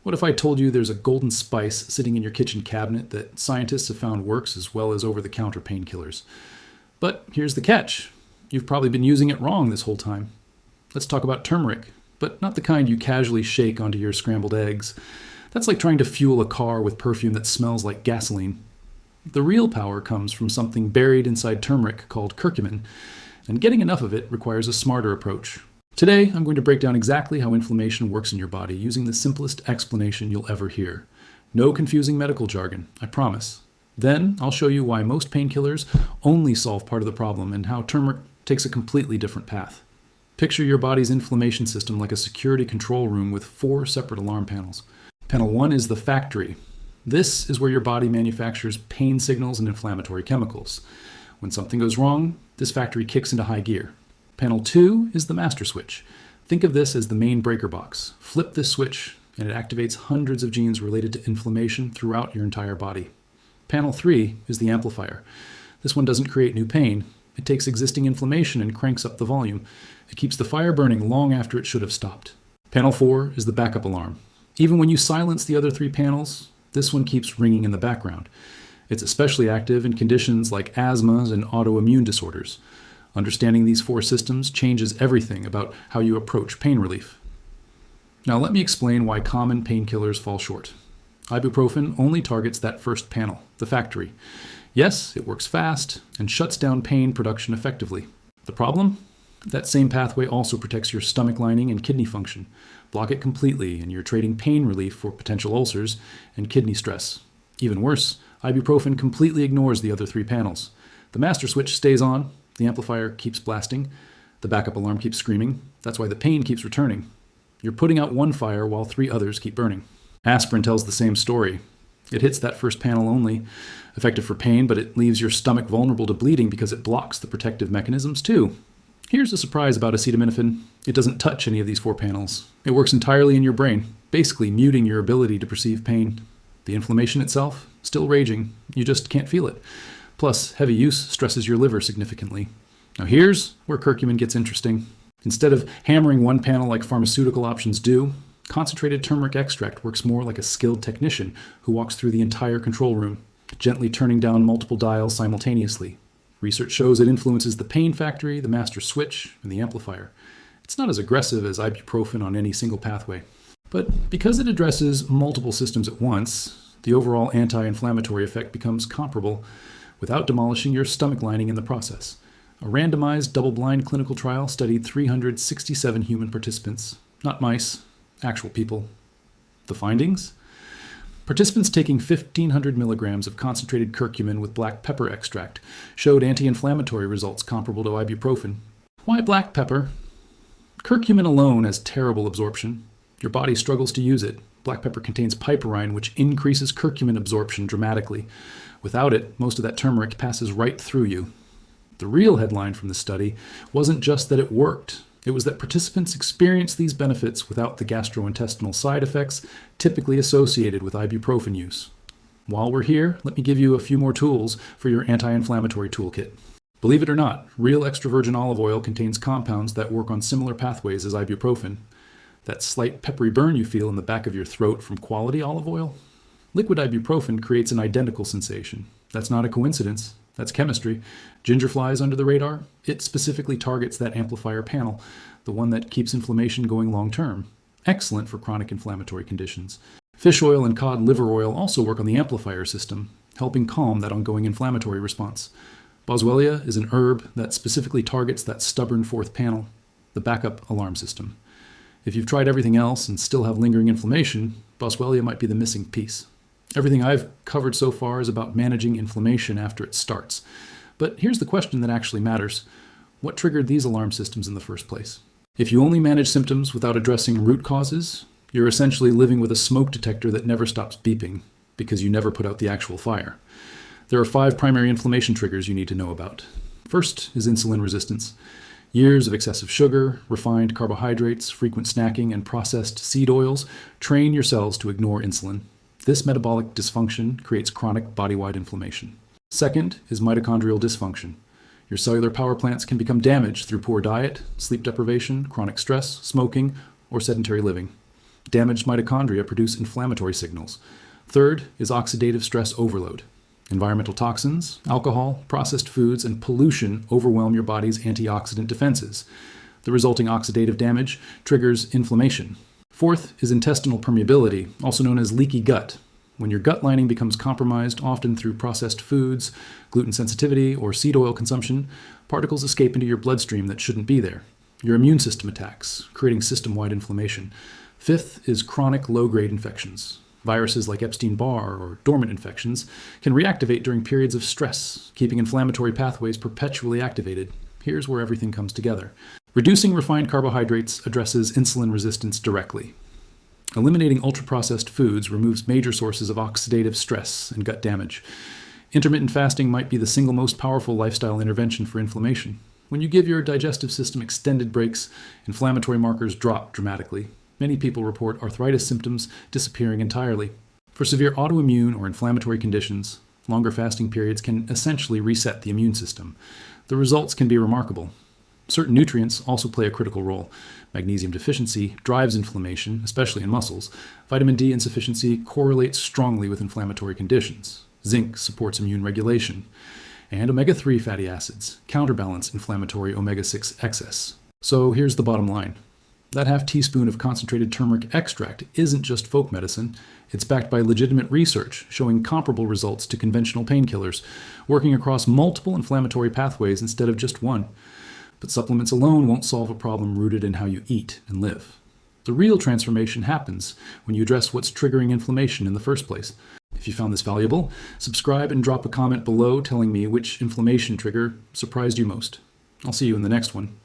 What if I told you there's a golden spice sitting in your kitchen cabinet that scientists have found works as well as over-the-counter painkillers? But here's the catch. You've probably been using it wrong this whole time. Let's talk about turmeric, but not the kind you casually shake onto your scrambled eggs. That's like trying to fuel a car with perfume that smells like gasoline. The real power comes from something buried inside turmeric called curcumin, and getting enough of it requires a smarter approach. Today, I'm going to break down exactly how inflammation works in your body using the simplest explanation you'll ever hear. No confusing medical jargon, I promise. Then, I'll show you why most painkillers only solve part of the problem and how turmeric takes a completely different path. Picture your body's inflammation system like a security control room with 4 separate alarm panels. Panel 1 is the factory. This is where your body manufactures pain signals and inflammatory chemicals. When something goes wrong, this factory kicks into high gear. Panel 2 is the master switch. Think of this as the main breaker box. Flip this switch, and it activates hundreds of genes related to inflammation throughout your entire body. Panel 3 is the amplifier. This one doesn't create new pain. It takes existing inflammation and cranks up the volume. It keeps the fire burning long after it should have stopped. Panel 4 is the backup alarm. Even when you silence the other 3 panels, this one keeps ringing in the background. It's especially active in conditions like asthmas and autoimmune disorders. Understanding these 4 systems changes everything about how you approach pain relief. Now let me explain why common painkillers fall short. Ibuprofen only targets that first panel, the factory. Yes, it works fast and shuts down pain production effectively. The problem? That same pathway also protects your stomach lining and kidney function. Block it completely and you're trading pain relief for potential ulcers and kidney stress. Even worse, ibuprofen completely ignores the other 3 panels. The master switch stays on, the amplifier keeps blasting, the backup alarm keeps screaming. That's why the pain keeps returning. You're putting out one fire while 3 others keep burning. Aspirin tells the same story. It hits that first panel only, effective for pain, but it leaves your stomach vulnerable to bleeding because it blocks the protective mechanisms too. Here's a surprise about acetaminophen. It doesn't touch any of these 4 panels. It works entirely in your brain, basically muting your ability to perceive pain. The inflammation itself, still raging. You just can't feel it. Plus, heavy use stresses your liver significantly. Now here's where curcumin gets interesting. Instead of hammering one panel like pharmaceutical options do, concentrated turmeric extract works more like a skilled technician who walks through the entire control room, gently turning down multiple dials simultaneously. Research shows it influences the pain factory, the master switch, and the amplifier. It's not as aggressive as ibuprofen on any single pathway. But because it addresses multiple systems at once, the overall anti-inflammatory effect becomes comparable without demolishing your stomach lining in the process. A randomized double-blind clinical trial studied 367 human participants, not mice, actual people. The findings? Participants taking 1,500 milligrams of concentrated curcumin with black pepper extract showed anti-inflammatory results comparable to ibuprofen. Why black pepper? Curcumin alone has terrible absorption. Your body struggles to use it. Black pepper contains piperine, which increases curcumin absorption dramatically. Without it, most of that turmeric passes right through you. The real headline from the study wasn't just that it worked. It was that participants experienced these benefits without the gastrointestinal side effects typically associated with ibuprofen use. While we're here, let me give you a few more tools for your anti-inflammatory toolkit. Believe it or not, real extra virgin olive oil contains compounds that work on similar pathways as ibuprofen. That slight peppery burn you feel in the back of your throat from quality olive oil? Liquid ibuprofen creates an identical sensation. That's not a coincidence. That's chemistry. Ginger flies under the radar. It specifically targets that amplifier panel, the one that keeps inflammation going long term. Excellent for chronic inflammatory conditions. Fish oil and cod liver oil also work on the amplifier system, helping calm that ongoing inflammatory response. Boswellia is an herb that specifically targets that stubborn 4th panel, the backup alarm system. If you've tried everything else and still have lingering inflammation, Boswellia might be the missing piece. Everything I've covered so far is about managing inflammation after it starts. But here's the question that actually matters. What triggered these alarm systems in the first place? If you only manage symptoms without addressing root causes, you're essentially living with a smoke detector that never stops beeping because you never put out the actual fire. There are 5 primary inflammation triggers you need to know about. First is insulin resistance. Years of excessive sugar, refined carbohydrates, frequent snacking, and processed seed oils train your cells to ignore insulin. This metabolic dysfunction creates chronic body-wide inflammation. Second is mitochondrial dysfunction. Your cellular power plants can become damaged through poor diet, sleep deprivation, chronic stress, smoking, or sedentary living. Damaged mitochondria produce inflammatory signals. Third is oxidative stress overload. Environmental toxins, alcohol, processed foods, and pollution overwhelm your body's antioxidant defenses. The resulting oxidative damage triggers inflammation. Fourth is intestinal permeability, also known as leaky gut. When your gut lining becomes compromised, often through processed foods, gluten sensitivity, or seed oil consumption, particles escape into your bloodstream that shouldn't be there. Your immune system attacks, creating system-wide inflammation. Fifth is chronic low-grade infections. Viruses like Epstein-Barr or dormant infections can reactivate during periods of stress, keeping inflammatory pathways perpetually activated. Here's where everything comes together. Reducing refined carbohydrates addresses insulin resistance directly. Eliminating ultra-processed foods removes major sources of oxidative stress and gut damage. Intermittent fasting might be the single most powerful lifestyle intervention for inflammation. When you give your digestive system extended breaks, inflammatory markers drop dramatically. Many people report arthritis symptoms disappearing entirely. For severe autoimmune or inflammatory conditions, longer fasting periods can essentially reset the immune system. The results can be remarkable. Certain nutrients also play a critical role. Magnesium deficiency drives inflammation, especially in muscles. Vitamin D insufficiency correlates strongly with inflammatory conditions. Zinc supports immune regulation. And omega-3 fatty acids counterbalance inflammatory omega-6 excess. So here's the bottom line. That half teaspoon of concentrated turmeric extract isn't just folk medicine. It's backed by legitimate research showing comparable results to conventional painkillers, working across multiple inflammatory pathways instead of just one. But supplements alone won't solve a problem rooted in how you eat and live. The real transformation happens when you address what's triggering inflammation in the first place. If you found this valuable, subscribe and drop a comment below telling me which inflammation trigger surprised you most. I'll see you in the next one.